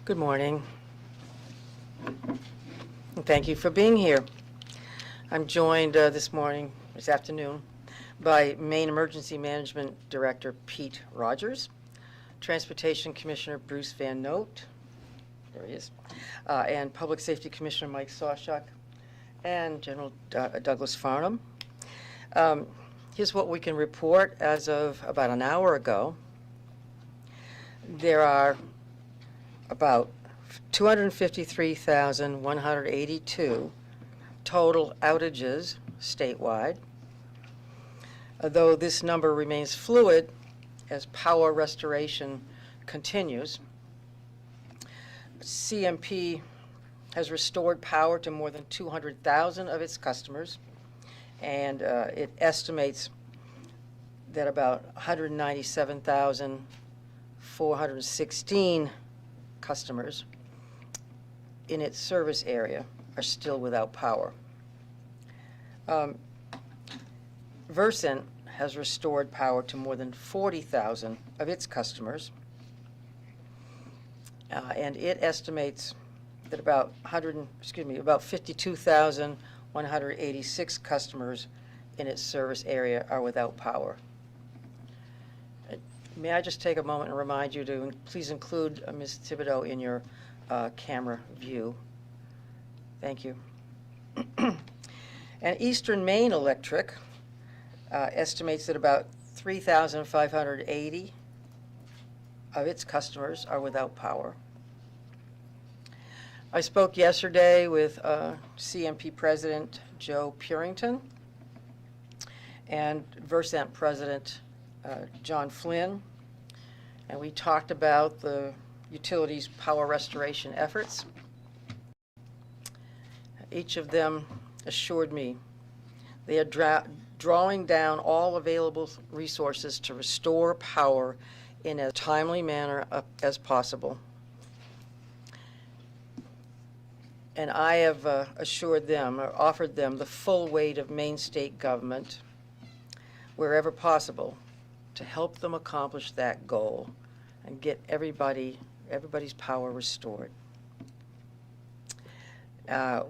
Good morning. And thank you for being here. I'm joined this afternoon, by Maine Emergency Management Director Pete Rogers, Transportation Commissioner Bruce Van Note, there he is, and Public Safety Commissioner Mike Sawchuk, and General Douglas Farnham. Here's what we can report as of about an hour ago. There are about 253,182 total outages statewide, though this number remains fluid as power restoration continues. CMP has restored power to more than 200,000 of its customers, and it estimates that about 197,416 customers in its service area are still without power. Versant has restored power to more than 40,000 of its customers, and it estimates that about 52,186 customers in its service area are without power. May I just take a moment and remind you to please include Ms. Thibodeau in your camera view. Thank you. And Eastern Maine Electric estimates that about 3,580 of its customers are without power. I spoke yesterday with CMP President Joe Purington and Versant President John Flynn, and we talked about the utility's power restoration efforts. Each of them assured me they are drawing down all available resources to restore power in as timely manner as possible. And I have assured them, or offered them, the full weight of Maine state government, wherever possible, to help them accomplish that goal and get everybody's power restored.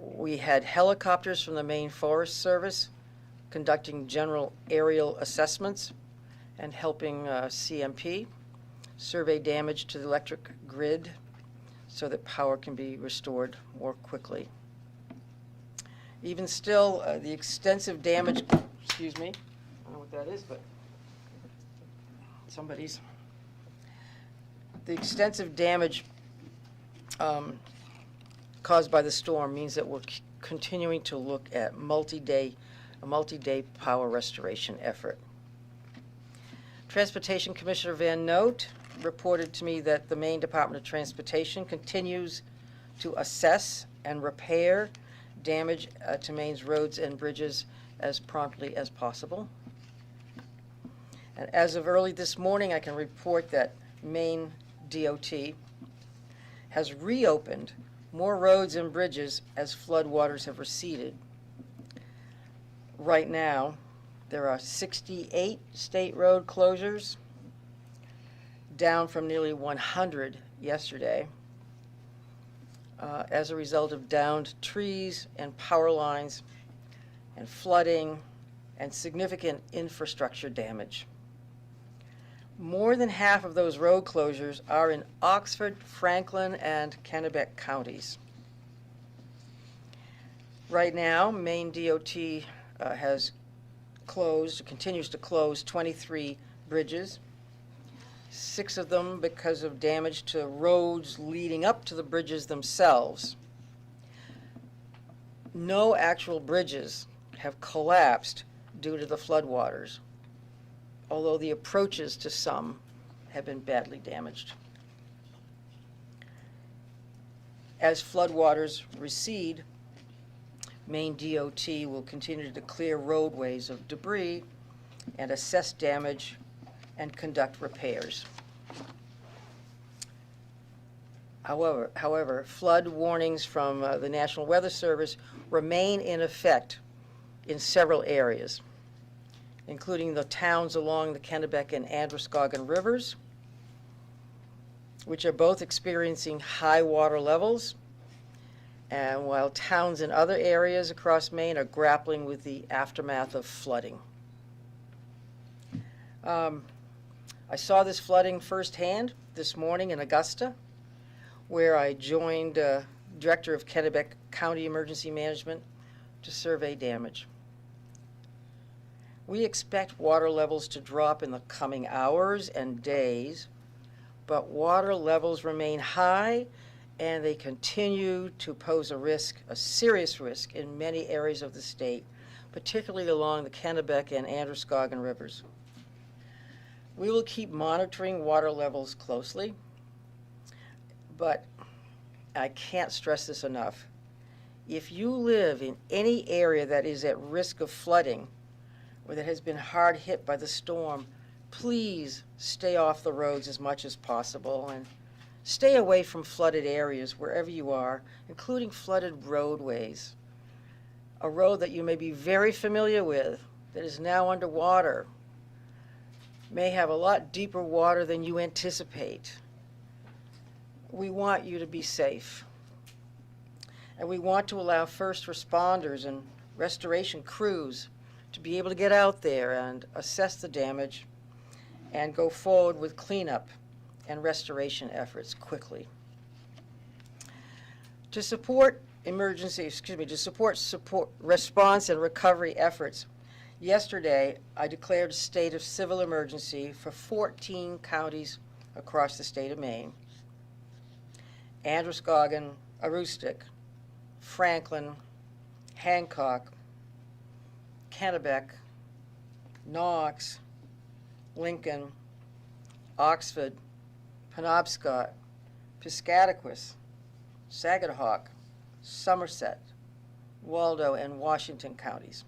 We had helicopters from the Maine Forest Service conducting general aerial assessments and helping CMP survey damage to the electric grid so that power can be restored more quickly. Even still, the extensive damage, excuse me, I don't know what that is, but the extensive damage caused by the storm means that we're continuing to look at a multi-day power restoration effort. Transportation Commissioner Van Note reported to me that the Maine Department of Transportation continues to assess and repair damage to Maine's roads and bridges as promptly as possible. And as of early this morning, I can report that Maine DOT has reopened more roads and bridges as floodwaters have receded. Right now, there are 68 state road closures, down from nearly 100 yesterday, as a result of downed trees and power lines and flooding and significant infrastructure damage. More than half of those road closures are in Oxford, Franklin, and Kennebec counties. Right now, Maine DOT continues to close 23 bridges, 6 of them because of damage to roads leading up to the bridges themselves. No actual bridges have collapsed due to the floodwaters, although the approaches to some have been badly damaged. As floodwaters recede, Maine DOT will continue to clear roadways of debris and assess damage and conduct repairs. However, flood warnings from the National Weather Service remain in effect in several areas, including the towns along the Kennebec and Androscoggin rivers, which are both experiencing high water levels, and while towns in other areas across Maine are grappling with the aftermath of flooding. I saw this flooding firsthand this morning in Augusta, where I joined Director of Kennebec County Emergency Management to survey damage. We expect water levels to drop in the coming hours and days, but water levels remain high and they continue to pose a risk, a serious risk, in many areas of the state, particularly along the Kennebec and Androscoggin rivers. We will keep monitoring water levels closely, but I can't stress this enough. If you live in any area that is at risk of flooding or that has been hard hit by the storm, please stay off the roads as much as possible and stay away from flooded areas wherever you are, including flooded roadways. A road that you may be very familiar with that is now underwater may have a lot deeper water than you anticipate. We want you to be safe. And we want to allow first responders and restoration crews to be able to get out there and assess the damage and go forward with cleanup and restoration efforts quickly. To support support response and recovery efforts, yesterday I declared a state of civil emergency for 14 counties across the state of Maine: Androscoggin, Aroostook, Franklin, Hancock, Kennebec, Knox, Lincoln, Oxford, Penobscot, Piscataquis, Saginaw, Somerset, Waldo, and Washington counties.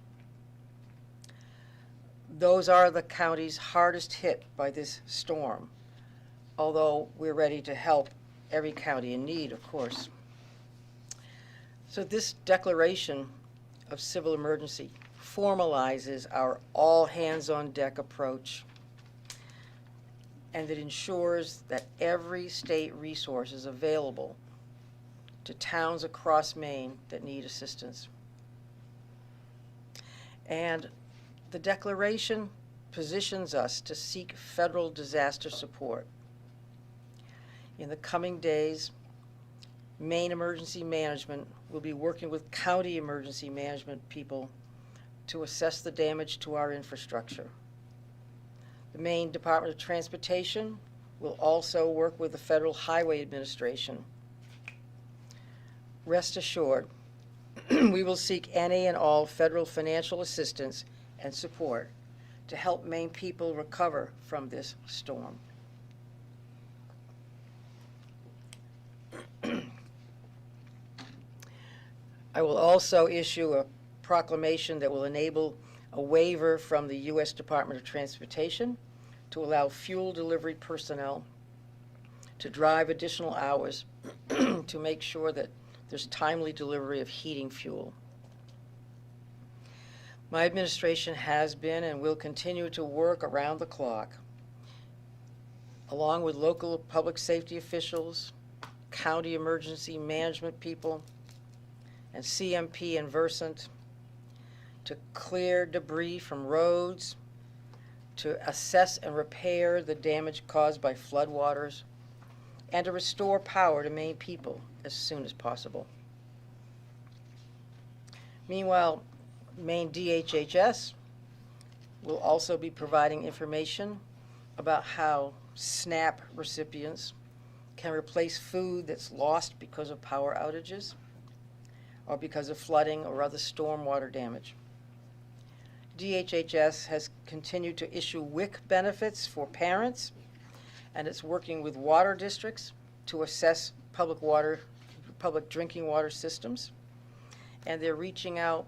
Those are the counties hardest hit by this storm, although we're ready to help every county in need, of course. So this declaration of civil emergency formalizes our all-hands-on-deck approach, and it ensures that every state resource is available to towns across Maine that need assistance. And the declaration positions us to seek federal disaster support. In the coming days, Maine Emergency Management will be working with county emergency management people to assess the damage to our infrastructure. The Maine Department of Transportation will also work with the Federal Highway Administration. Rest assured, we will seek any and all federal financial assistance and support to help Maine people recover from this storm. I will also issue a proclamation that will enable a waiver from the U.S. Department of Transportation to allow fuel delivery personnel to drive additional hours to make sure that there's timely delivery of heating fuel. My administration has been and will continue to work around the clock, along with local public safety officials, county emergency management people, and CMP and Versant, to clear debris from roads, to assess and repair the damage caused by floodwaters, and to restore power to Maine people as soon as possible. Meanwhile, Maine DHHS will also be providing information about how SNAP recipients can replace food that's lost because of power outages or because of flooding or other stormwater damage. DHHS has continued to issue WIC benefits for parents, and it's working with water districts to assess public drinking water systems, and they're reaching out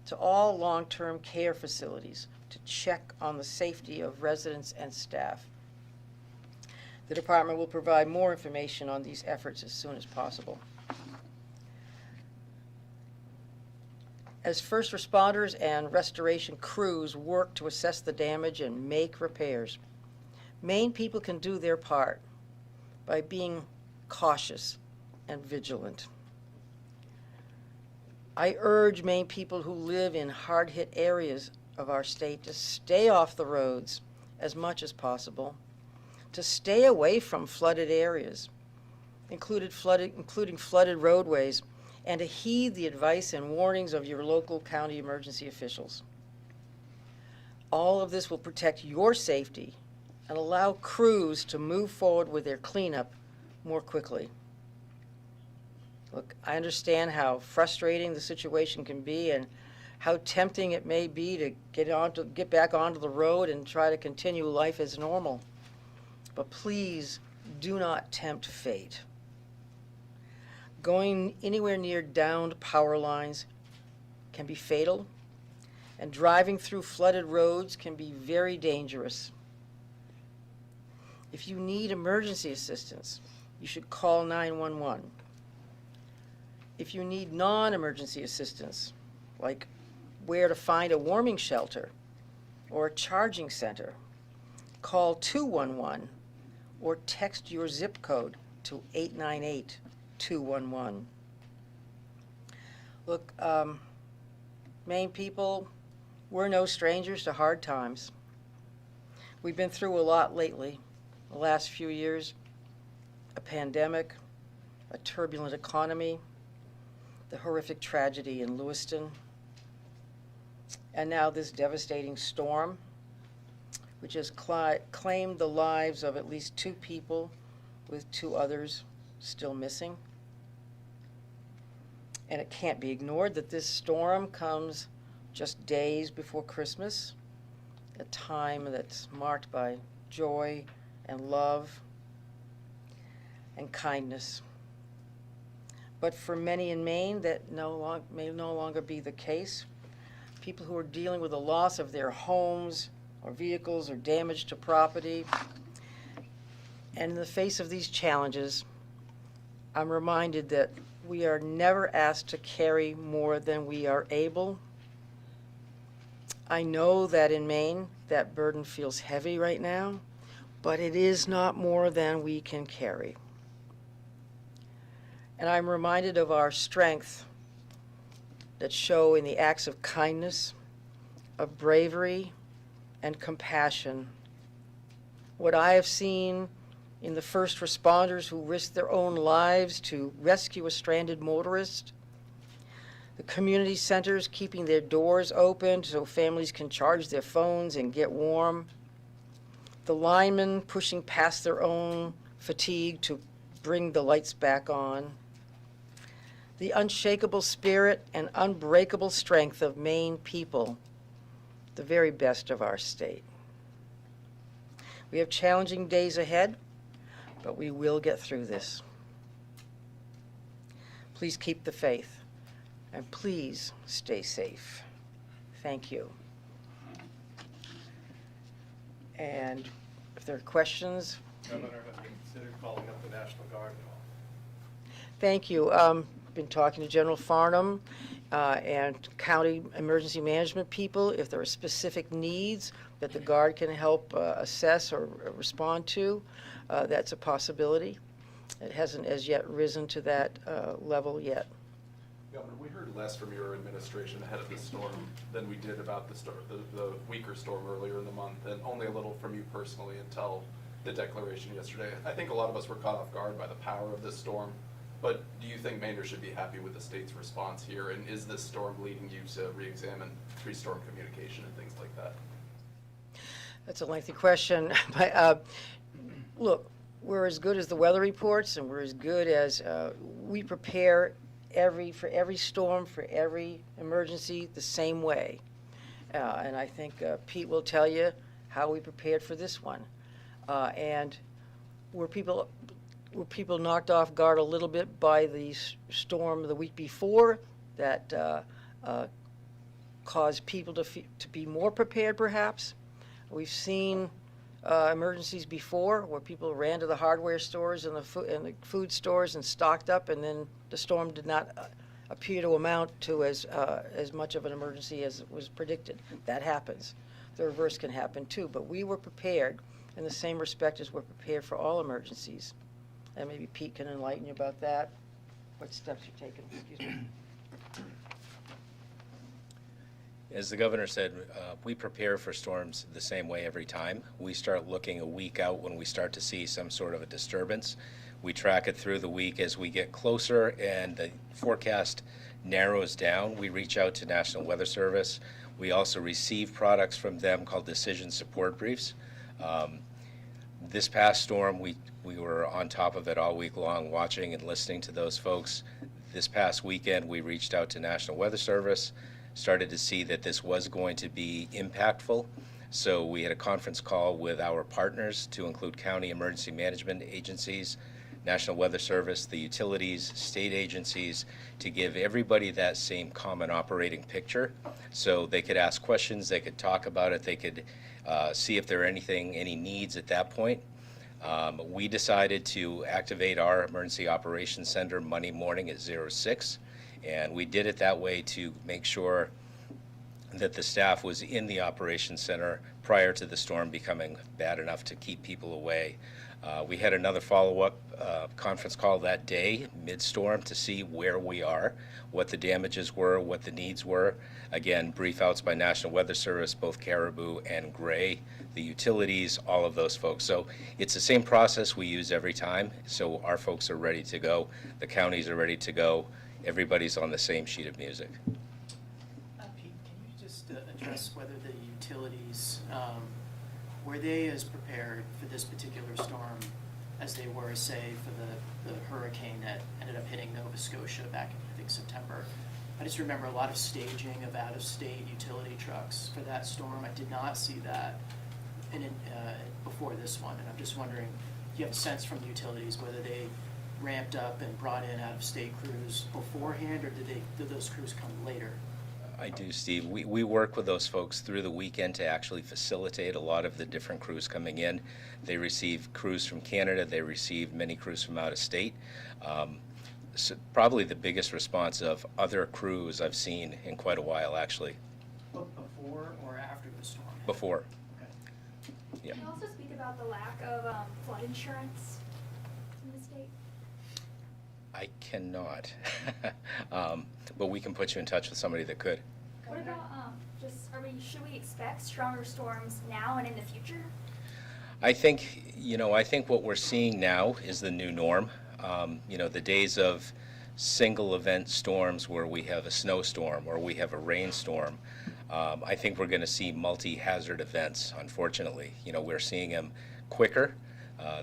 to all long-term care facilities to check on the safety of residents and staff. The department will provide more information on these efforts as soon as possible. As first responders and restoration crews work to assess the damage and make repairs, Maine people can do their part by being cautious and vigilant. I urge Maine people who live in hard-hit areas of our state to stay off the roads as much as possible, to stay away from flooded areas, including flooded roadways, and to heed the advice and warnings of your local county emergency officials. All of this will protect your safety and allow crews to move forward with their cleanup more quickly. Look, I understand how frustrating the situation can be and how tempting it may be to get back onto the road and try to continue life as normal. But please do not tempt fate. Going anywhere near downed power lines can be fatal, and driving through flooded roads can be very dangerous. If you need emergency assistance, you should call 911. If you need non-emergency assistance, like where to find a warming shelter or a charging center, call 211 or text your zip code to 898-211. Look, Maine people, we're no strangers to hard times. We've been through a lot lately, the last few years, a pandemic, a turbulent economy, the horrific tragedy in Lewiston, and now this devastating storm, which has claimed the lives of at least 2 people, with 2 others still missing. And it can't be ignored that this storm comes just days before Christmas, a time that's marked by joy and love and kindness. But for many in Maine, that may no longer be the case. People who are dealing with the loss of their homes or vehicles or damage to property. And in the face of these challenges, I'm reminded that we are never asked to carry more than we are able. I know that in Maine, that burden feels heavy right now, but it is not more than we can carry. And I'm reminded of our strength that show in the acts of kindness, of bravery, and compassion. What I have seen in the first responders who risked their own lives to rescue a stranded motorist, the community centers keeping their doors open so families can charge their phones and get warm, the linemen pushing past their own fatigue to bring the lights back on, the unshakable spirit and unbreakable strength of Maine people, the very best of our state. We have challenging days ahead, but we will get through this. Please keep the faith, and please stay safe. Thank you. And if there are questions. Governor, have you considered calling up the National Guard at all? Thank you. Been talking to General Farnham and county emergency management people. If there are specific needs that the Guard can help assess or respond to, that's a possibility. It hasn't as yet risen to that level yet. Governor, we heard less from your administration ahead of the storm than we did about the weaker storm earlier in the month, and only a little from you personally until the declaration yesterday. I think a lot of us were caught off guard by the power of this storm. But do you think Mainers should be happy with the state's response here? And is this storm leading you to re-examine pre-storm communication and things like that? That's a lengthy question. But look, we're as good as the weather reports, and we're as good as we prepare for every storm, for every emergency, the same way. And I think Pete will tell you how we prepared for this one. And were people knocked off guard a little bit by the storm the week before that caused people to be more prepared, perhaps? We've seen emergencies before where people ran to the hardware stores and the food stores and stocked up, and then the storm did not appear to amount to as much of an emergency as was predicted. That happens. The reverse can happen too, but we were prepared in the same respect as we're prepared for all emergencies. And maybe Pete can enlighten you about that, what steps you're taking, excuse me. As the governor said, we prepare for storms the same way every time. We start looking a week out when we start to see some sort of a disturbance. We track it through the week. As we get closer and the forecast narrows down, we reach out to National Weather Service. We also receive products from them called decision support briefs. This past storm, we were on top of it all week long, watching and listening to those folks. This past weekend, we reached out to National Weather Service, started to see that this was going to be impactful. So we had a conference call with our partners, to include county emergency management agencies, National Weather Service, the utilities, state agencies, to give everybody that same common operating picture. So they could ask questions, they could talk about it, they could see if there are any needs at that point. We decided to activate our Emergency Operations Center Monday morning at 06. And we did it that way to make sure that the staff was in the operations center prior to the storm becoming bad enough to keep people away. We had another follow-up conference call that day, mid-storm, to see where we are, what the damages were, what the needs were. Again, brief outs by National Weather Service, both Caribou and Gray, the utilities, all of those folks. So it's the same process we use every time. So our folks are ready to go. The counties are ready to go. Everybody's on the same sheet of music. Pete, can you just address whether the utilities, were they as prepared for this particular storm as they were, say, for the hurricane that ended up hitting Nova Scotia back in, I think, September? I just remember a lot of staging of out-of-state utility trucks for that storm. I did not see that before this one, and I'm just wondering, do you have a sense from the utilities whether they ramped up and brought in out-of-state crews beforehand, or did those crews come later? I do, Steve. We work with those folks through the weekend to actually facilitate a lot of the different crews coming in. They receive crews from Canada. They receive many crews from out of state. So probably the biggest response of other crews I've seen in quite a while, actually. Before or after the storm? Before. Okay. Yeah. Can you also speak about the lack of flood insurance in the state? I cannot, but we can put you in touch with somebody that could. What about should we expect stronger storms now and in the future? I think what we're seeing now is the new norm. The days of single event storms where we have a snowstorm or we have a rainstorm, I think we're going to see multi-hazard events, unfortunately. We're seeing them quicker.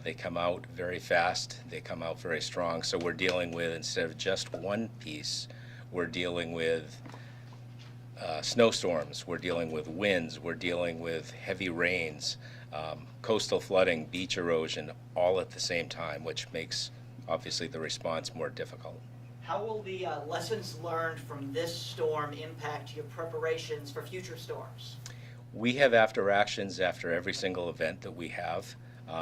They come out very fast. They come out very strong. So we're dealing with, instead of just one piece, we're dealing with snowstorms. We're dealing with winds. We're dealing with heavy rains, coastal flooding, beach erosion, all at the same time, which makes, obviously, the response more difficult. How will the lessons learned from this storm impact your preparations for future storms? We have after actions after every single event that we have.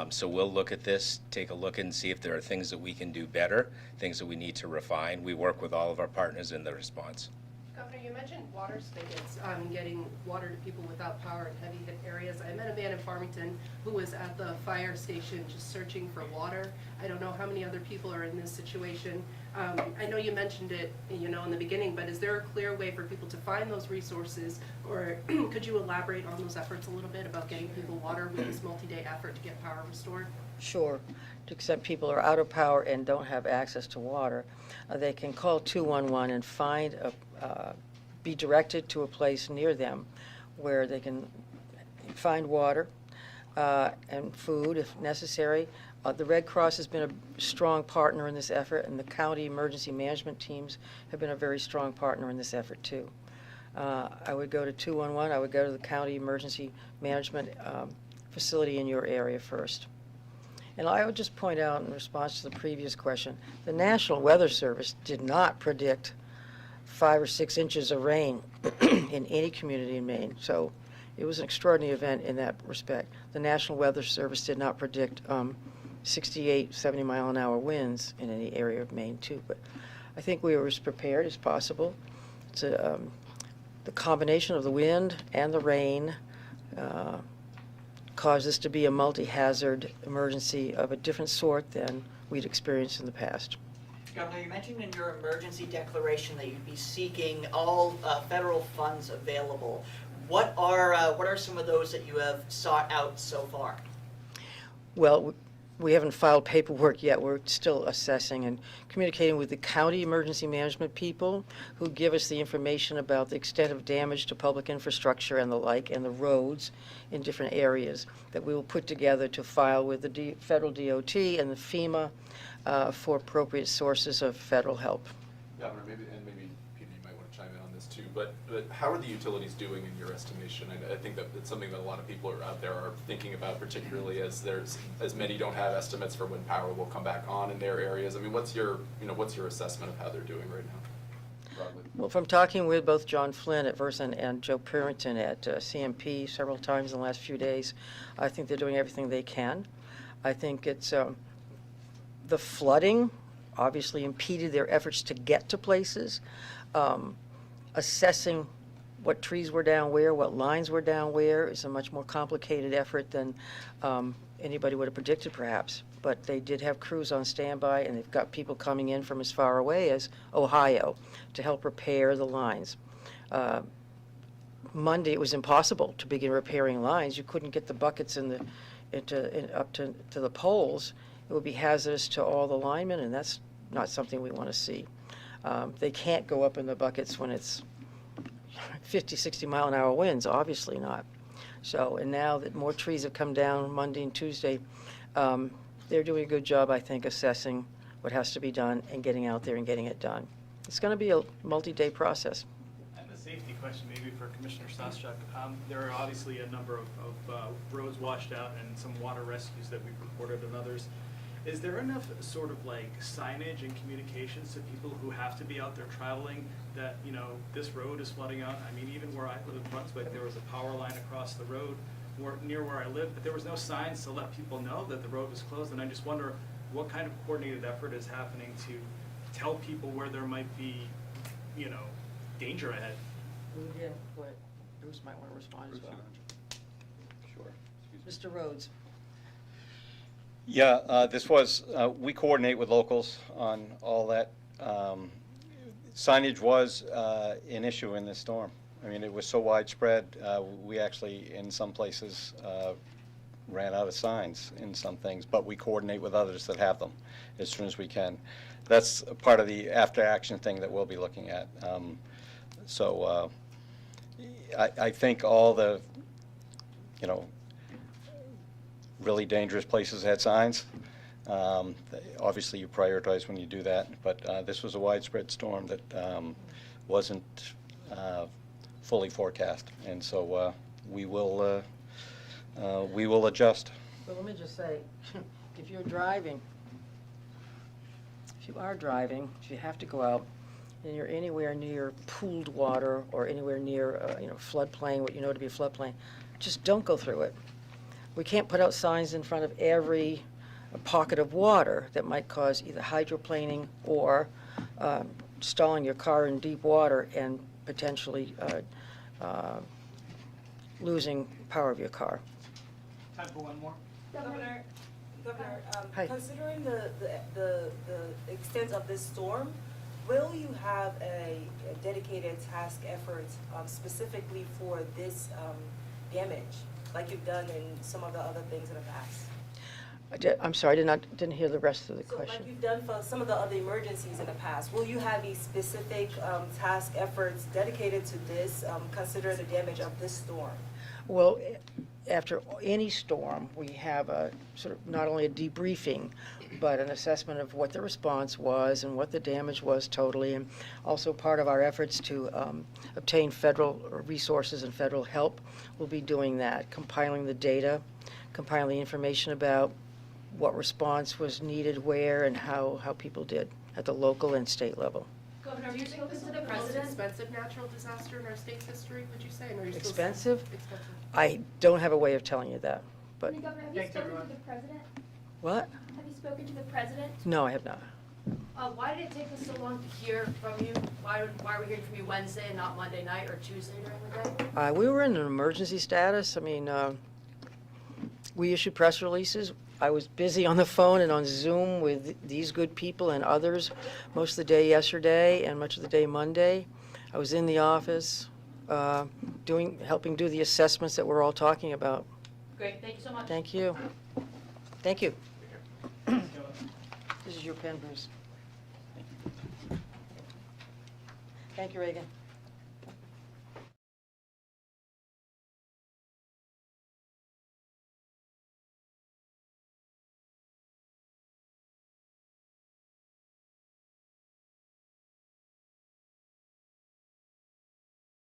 So we'll look at this, take a look and see if there are things that we can do better, things that we need to refine. We work with all of our partners in the response. Governor, you mentioned water spigots, getting water to people without power in heavy hit areas. I met a man in Farmington who was at the fire station just searching for water. I don't know how many other people are in this situation. I know you mentioned it, in the beginning, but is there a clear way for people to find those resources, or could you elaborate on those efforts a little bit about getting people water with this multi-day effort to get power restored? Sure. To extent people are out of power and don't have access to water, they can call 211 and be directed to a place near them where they can find water and food if necessary. The Red Cross has been a strong partner in this effort, and the county emergency management teams have been a very strong partner in this effort too. I would go to 211. I would go to the county emergency management facility in your area first. And I would just point out, in response to the previous question, the National Weather Service did not predict 5 or 6 inches of rain in any community in Maine. So it was an extraordinary event in that respect. The National Weather Service did not predict 68, 70 mile an hour winds in any area of Maine too. But I think we were as prepared as possible. It's the combination of the wind and the rain caused this to be a multi-hazard emergency of a different sort than we'd experienced in the past. Governor, you mentioned in your emergency declaration that you'd be seeking all federal funds available. What are some of those that you have sought out so far? Well, we haven't filed paperwork yet. We're still assessing and communicating with the county emergency management people who give us the information about the extent of damage to public infrastructure and the like, and the roads in different areas that we will put together to file with the federal DOT and the FEMA for appropriate sources of federal help. Governor, maybe Peter, you might want to chime in on this too, but how are the utilities doing in your estimation? I think that it's something that a lot of people are out there are thinking about, particularly as many don't have estimates for when power will come back on in their areas. I mean, what's your assessment of how they're doing right now, broadly? Well, from talking with both John Flynn at Versant and Joe Purinton at CMP several times in the last few days, I think they're doing everything they can. I think it's the flooding obviously impeded their efforts to get to places. Assessing what trees were down where, what lines were down where is a much more complicated effort than anybody would have predicted perhaps. But they did have crews on standby, and they've got people coming in from as far away as Ohio to help repair the lines. Monday it was impossible to begin repairing lines. You couldn't get the buckets up to the poles. It would be hazardous to all the linemen, and that's not something we want to see. They can't go up in the buckets when it's 50, 60 mile an hour winds, obviously not. So, and now that more trees have come down Monday and Tuesday, they're doing a good job, I think, assessing what has to be done and getting out there and getting it done. It's going to be a multi-day process. And a safety question maybe for Commissioner Saschuk. There are obviously a number of roads washed out and some water rescues that we've reported and others. Is there enough sort of like signage and communications to people who have to be out there traveling that, you know, this road is flooding out? I mean, even where I live in Brunswick, there was a power line across the road near where I live, but there was no signs to let people know that the road was closed. And I just wonder what kind of coordinated effort is happening to tell people where there might be, you know, danger ahead. Yeah, Bruce might want to respond as well. Sure. Mr. Rhodes. Yeah, we coordinate with locals on all that. Signage was an issue in this storm. I mean, it was so widespread, we actually, in some places, ran out of signs in some things, but we coordinate with others that have them as soon as we can. That's part of the after-action thing that we'll be looking at. I think all the, you know, really dangerous places had signs. Obviously, you prioritize when you do that, but this was a widespread storm that wasn't fully forecast, and so we will adjust. Well, let me just say, if you are driving, if you have to go out and you're anywhere near pooled water or anywhere near floodplain, what you know to be a floodplain, just don't go through it. We can't put out signs in front of every pocket of water that might cause either hydroplaning or stalling your car in deep water and potentially losing power of your car. Time for one more. Governor, Hi. Considering the extent of this storm, will you have a dedicated task effort specifically for this damage, like you've done in some of the other things in the past? I'm sorry, didn't hear the rest of the So question. like you've done for some of the other emergencies in the past, will you have a specific task efforts dedicated to this, consider the damage of this storm? Well, after any storm, we have a sort of not only a debriefing, but an assessment of what the response was and what the damage was totally, and also part of our efforts to obtain federal resources and federal help. We'll be doing that, compiling the data, compiling the information about what response was needed where and how people did at the local and state level. Governor, have you spoken to the most expensive natural disaster in our state's history, would you say? And are you still Expensive? expensive? I don't have a way of telling you that, but Governor, have you Thanks, spoken everyone. to the president? what? Have you spoken to the president? No, I have not. Why did it take us so long to hear from you? Why are we hearing from you Wednesday and not Monday night or Tuesday during the day? We were in an emergency status. I mean, we issued press releases. I was busy on the phone and on Zoom with these good people and others most of the day yesterday and much of the day Monday. I was in the office helping do the assessments that we're all talking about. Great, thank you so much. Thank you. Thank you. This is your pen, Bruce. Thank you, Reagan.